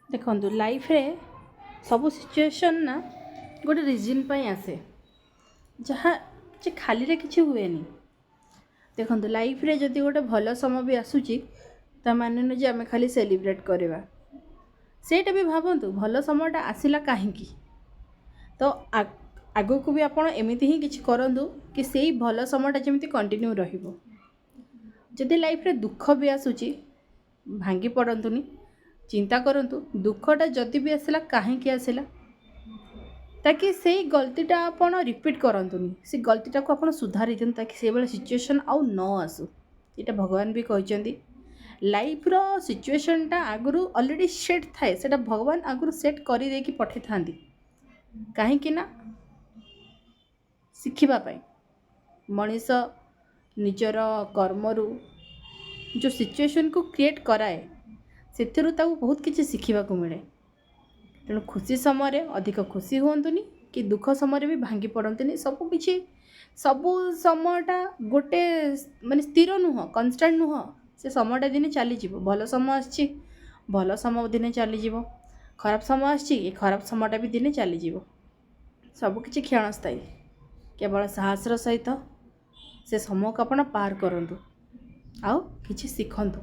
देखो लाइफ रे सब सिचुएशन ना गोटे रिजन पाई आसे जहाँ जे खाली रे किसी हुए नहीं। देखो लाइफ रे जदि गोटे भल समय भी आसूची ता माने न जे आमे खाली सेलिब्रेट करवा सेटा भी भावतु भल समयटा आसला कहीं तो आगो को भी आपण एमती ही किसी करंतु कि सेई भल समयटा जमी कंटिन्यू रहिबो। जदि लाइफ रे दुख भी आसूची भांगी पड़तुनी चिंता करंतु दुखटा जदि भी आसला कहीं आसला ताकि से गलतीटा आपण रिपीट करंतुनी से गलतीटा को आपण सुधारी दियंतु ताकि से बेले सिचुएशन आउ न आसु। ये भगवान भी कहते लाइफ रो सिचुएशनटा आगु ऑलरेडी सेट थाए सेटा भगवान आगु सेट कर देकी पठे था कहीं ना शिखिबाई मनीष निजर कर्मरु जो सिचुएशन को क्रिएट कराए से बहुत किसी शिखा मिले। तेणु खुशी समय अधिक खुशी हुंतुनी कि दुख समय भी भांगी पड़तनी सबकि सबू समयटा गोटे माने स्थिर नुह कन्स्टांट नुह से समयटा दिने चलीज भल समय आसी भल समय दिने चलीज खराब समय आसी खराब समयटा भी दिने चलीज सबकि क्षणस्थायी केवल साहसर सहित से समय को आपण पार करंतु आउ किछि शिखंतु।